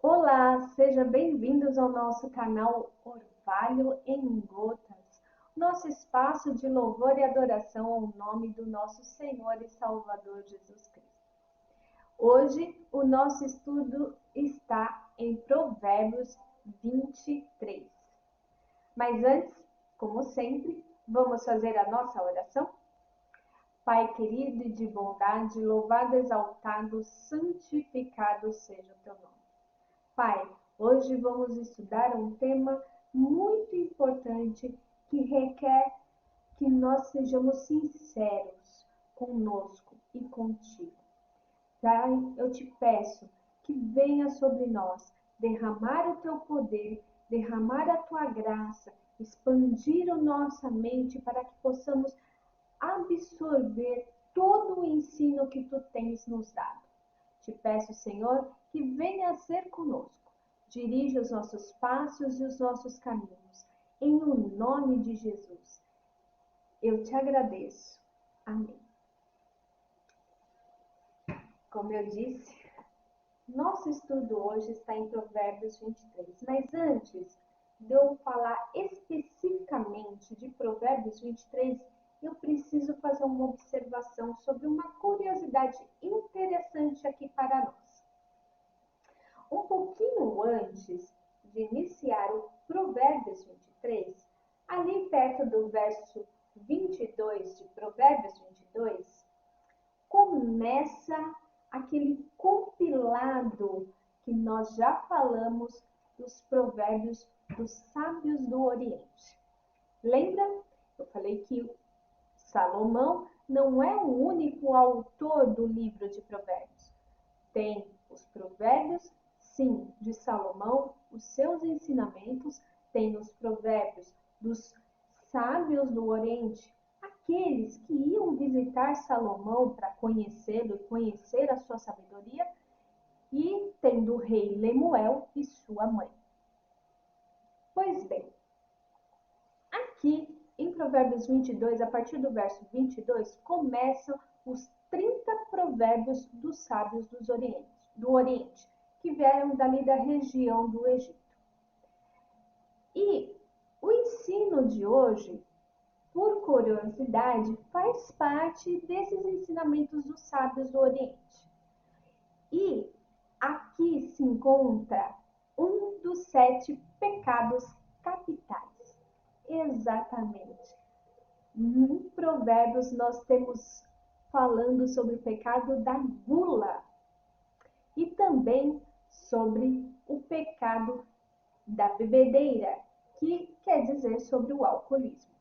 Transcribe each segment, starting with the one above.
Olá, sejam bem-vindos ao nosso canal Orvalho em Gotas, nosso espaço de louvor e adoração ao nome do nosso Senhor e Salvador Jesus Cristo. Hoje, o nosso estudo está em Provérbios 23. Mas antes, como sempre, vamos fazer a nossa oração? Pai querido e de bondade, louvado, exaltado, santificado seja o teu nome. Pai, hoje vamos estudar um tema muito importante que requer que nós sejamos sinceros conosco e contigo. Pai, eu te peço que venha sobre nós derramar o teu poder, derramar a tua graça, expandir a nossa mente para que possamos absorver todo o ensino que tu tens nos dado. Te peço, Senhor, que venha a ser conosco. Dirija os nossos passos e os nossos caminhos. Em o nome de Jesus. Eu te agradeço. Amém. Como eu disse, nosso estudo hoje está em Provérbios 23. Mas antes de eu falar especificamente de Provérbios 23, eu preciso fazer uma observação sobre uma curiosidade interessante aqui para nós. Um pouquinho antes de iniciar o Provérbios 23, ali perto do verso 22 de Provérbios 22, começa aquele compilado que nós já falamos dos provérbios dos sábios do Oriente. Lembra? Eu falei que Salomão não é o único autor do livro de Provérbios. Tem os provérbios, sim, de Salomão, os seus ensinamentos, tem os provérbios dos sábios do Oriente, aqueles que iam visitar Salomão para conhecê-lo e conhecer a sua sabedoria, e tem do rei Lemuel e sua mãe. Pois bem, aqui em Provérbios 22, a partir do verso 22, começam os 30 provérbios dos sábios do Oriente, que vieram dali da região do Egito. E o ensino de hoje, por curiosidade, faz parte desses ensinamentos dos sábios do Oriente. E aqui se encontra um dos 7 pecados capitais. Exatamente. Em Provérbios nós temos falando sobre o pecado da gula e também sobre o pecado da bebedeira, que quer dizer sobre o alcoolismo.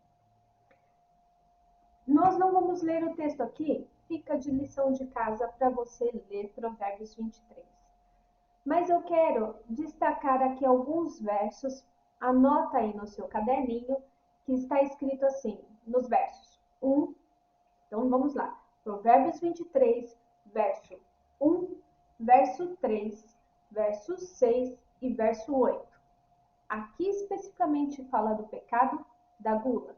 Nós não vamos ler o texto aqui, fica de lição de casa para você ler Provérbios 23. Mas eu quero destacar aqui alguns versos, anota aí no seu caderninho, que está escrito assim, nos versos 1, então vamos lá, Provérbios 23, verso 1, verso 3, verso 6 e verso 8. Aqui especificamente fala do pecado da gula.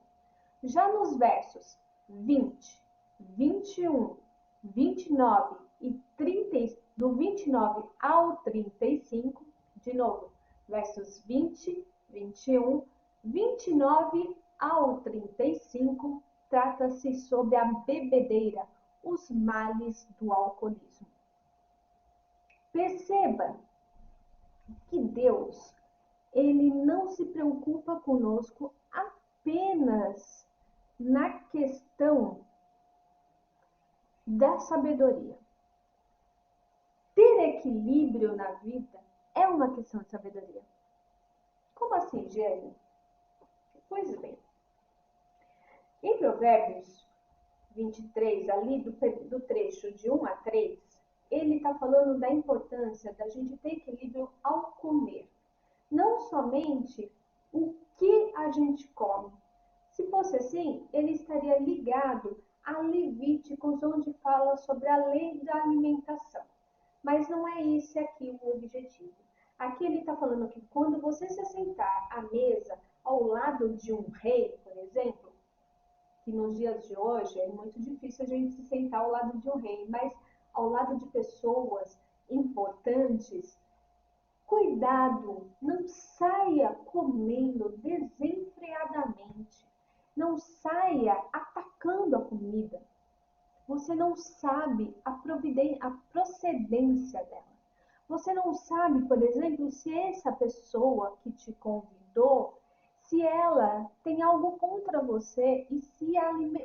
Já nos versos 20, 21, 29 e 30, do 29 ao 35, de novo, versos 20, 21, 29 ao 35, trata-se sobre a bebedeira, os males do alcoolismo. Perceba que Deus, ele não se preocupa conosco apenas na questão da sabedoria. Ter equilíbrio na vida é uma questão de sabedoria. Como assim, Gênio? Pois bem, em Provérbios 23, ali do trecho de 1 a 3, ele está falando da importância da gente ter equilíbrio ao comer. Não somente o que a gente come. Se fosse assim, ele estaria ligado a Levíticos, onde fala sobre a lei da alimentação. Mas não é esse aqui o objetivo. Aqui ele está falando que quando você se sentar à mesa ao lado de um rei, por exemplo, que nos dias de hoje é muito difícil a gente se sentar ao lado de um rei, mas ao lado de pessoas importantes, Cuidado, não saia comendo desenfreadamente. Não saia atacando a comida. Você não sabe a procedência dela. Você não sabe, por exemplo, se essa pessoa que te convidou, se ela tem algo contra você e se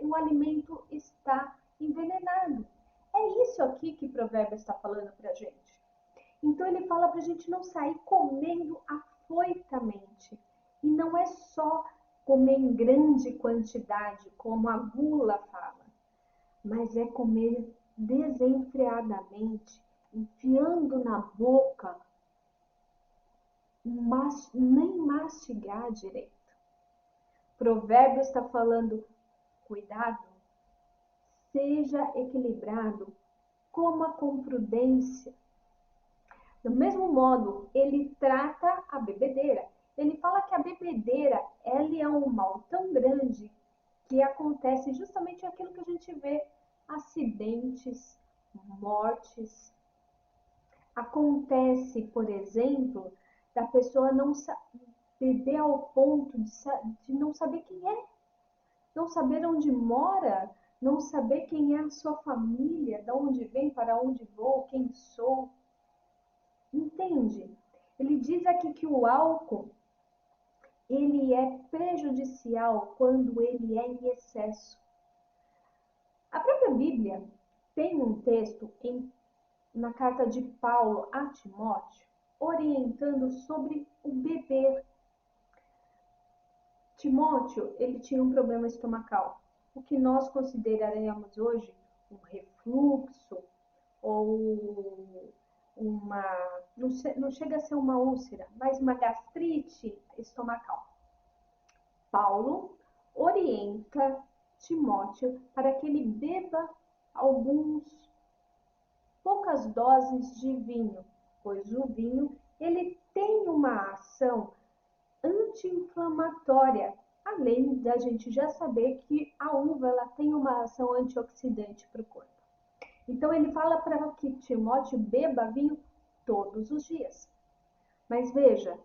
o alimento está envenenado. É isso aqui que Provérbios está falando para a gente. Então ele fala para a gente não sair comendo afoitamente. E não é só comer em grande quantidade, como a gula fala, mas é comer desenfreadamente, enfiando na boca, nem mastigar direito. Provérbios está falando, cuidado, seja equilibrado, coma com prudência. Do mesmo modo, ele trata a bebedeira. Ele fala que a bebedeira ela é um mal tão grande que acontece justamente aquilo que a gente vê, acidentes, mortes. Acontece, por exemplo, da pessoa não beber ao ponto de não saber quem é, não saber onde mora, não saber quem é a sua família, de onde vem, para onde vou, quem sou. Entende? Ele diz aqui que o álcool, ele é prejudicial quando ele é em excesso. A própria Bíblia tem um texto na carta de Paulo a Timóteo, orientando sobre o beber. Timóteo, ele tinha um problema estomacal, o que nós consideraremos hoje um refluxo ou não chega a ser uma úlcera, mas uma gastrite estomacal. Paulo orienta Timóteo para que ele beba poucas doses de vinho, pois o vinho ele tem uma ação anti-inflamatória, além da gente já saber que a uva ela tem uma ação antioxidante para o corpo. Então ele fala para que Timóteo beba vinho todos os dias. Mas veja,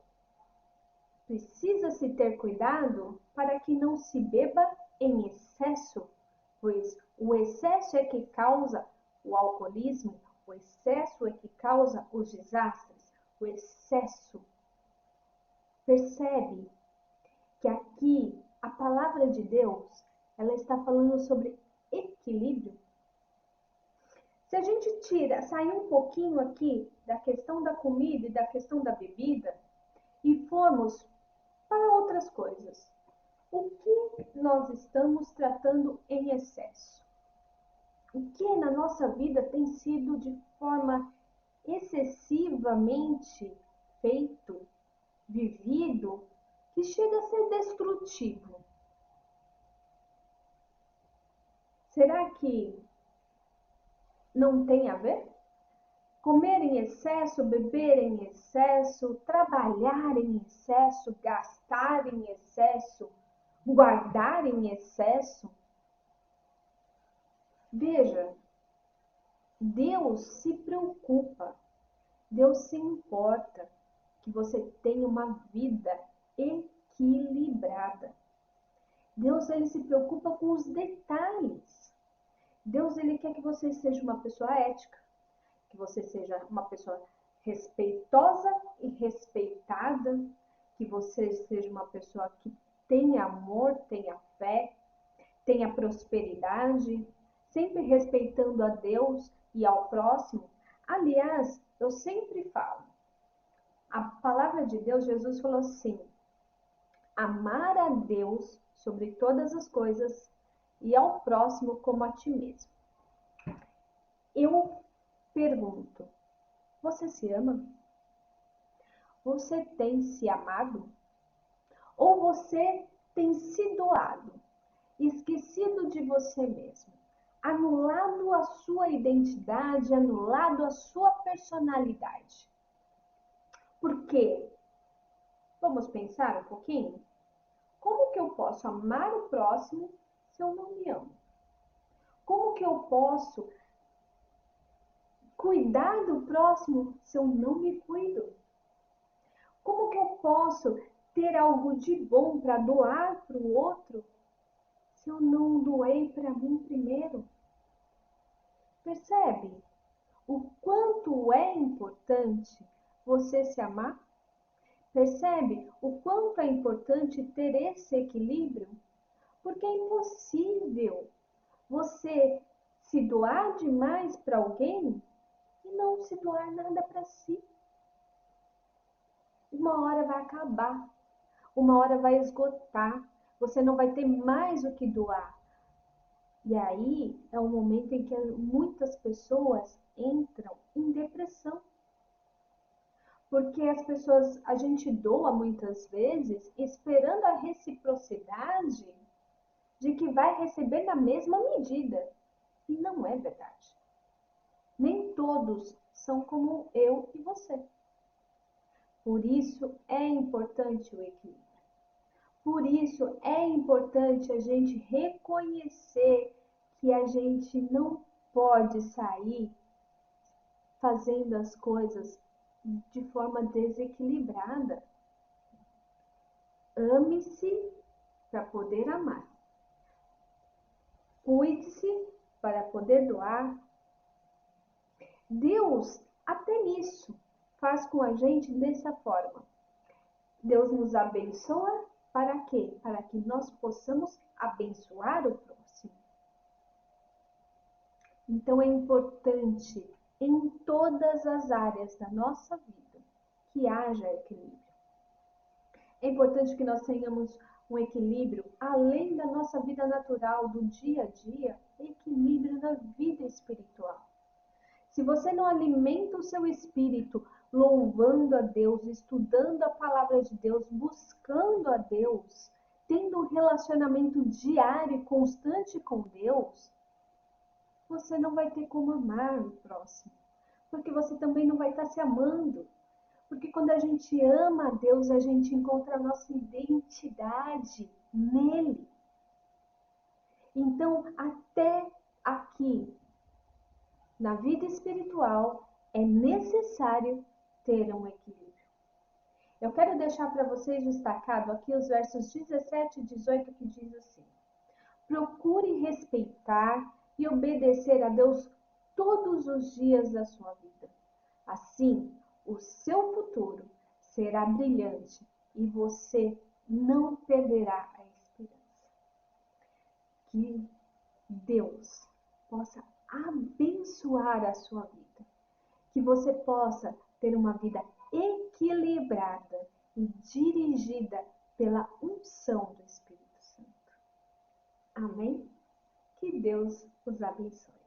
precisa-se ter cuidado para que não se beba em excesso, pois o excesso é que causa o alcoolismo, o excesso é que causa os desastres, o excesso. Percebe que aqui a palavra de Deus, ela está falando sobre equilíbrio. Se a gente sair um pouquinho aqui da questão da comida e da questão da bebida e formos para outras coisas, o que nós estamos tratando em excesso? O que na nossa vida tem sido de forma excessivamente feito, vivido, que chega a ser destrutivo? Será que não tem a ver? Comer em excesso, beber em excesso, trabalhar em excesso, gastar em excesso, guardar em excesso. Veja, Deus se preocupa, Deus se importa que você tenha uma vida equilibrada. Deus ele se preocupa com os detalhes. Deus ele quer que você seja uma pessoa ética, que você seja uma pessoa respeitosa e respeitada, que você seja uma pessoa que tenha amor, tenha fé, tenha prosperidade, sempre respeitando a Deus e ao próximo. Aliás, eu sempre falo, a palavra de Deus, Jesus falou assim, amar a Deus sobre todas as coisas e ao próximo como a ti mesmo. Eu pergunto, você se ama? Você tem se amado? Ou você tem se doado, esquecido de você mesmo, anulado a sua identidade, anulado a sua personalidade? Por quê? Vamos pensar um pouquinho? Como que eu posso amar o próximo se eu não me amo? Como que eu posso cuidar do próximo se eu não me cuido? Como que eu posso ter algo de bom para doar para o outro se eu não doei para mim primeiro? Percebe o quanto é importante você se amar? Percebe o quanto é importante ter esse equilíbrio? Porque é impossível você se doar demais para alguém e não se doar nada para si. Uma hora vai acabar, uma hora vai esgotar, você não vai ter mais o que doar. E aí é o momento em que muitas pessoas entram em depressão. Porque a gente doa muitas vezes esperando a reciprocidade de que vai receber na mesma medida. E não é verdade. Nem todos são como eu e você. Por isso é importante o equilíbrio. Por isso é importante a gente reconhecer que a gente não pode sair fazendo as coisas de forma desequilibrada. Ame-se para poder amar. Cuide-se para poder doar. Deus, até nisso, faz com a gente dessa forma. Deus nos abençoa para quê? Para que nós possamos abençoar o próximo. Então é importante em todas as áreas da nossa vida que haja equilíbrio. É importante que nós tenhamos um equilíbrio além da nossa vida natural, do dia a dia, equilíbrio na vida espiritual. Se você não alimenta o seu espírito louvando a Deus, estudando a palavra de Deus, buscando a Deus, tendo um relacionamento diário e constante com Deus, você não vai ter como amar o próximo, porque você também não vai estar se amando. Porque quando a gente ama a Deus, a gente encontra a nossa identidade nele. Então, até aqui, na vida espiritual, é necessário ter um equilíbrio. Eu quero deixar para vocês destacado aqui os versos 17 e 18 que diz assim: procure respeitar e obedecer a Deus todos os dias da sua vida. Assim, o seu futuro será brilhante e você não perderá a esperança. Que Deus possa abençoar a sua vida, que você possa ter uma vida equilibrada e dirigida pela unção do Espírito Santo. Amém? Que Deus os abençoe.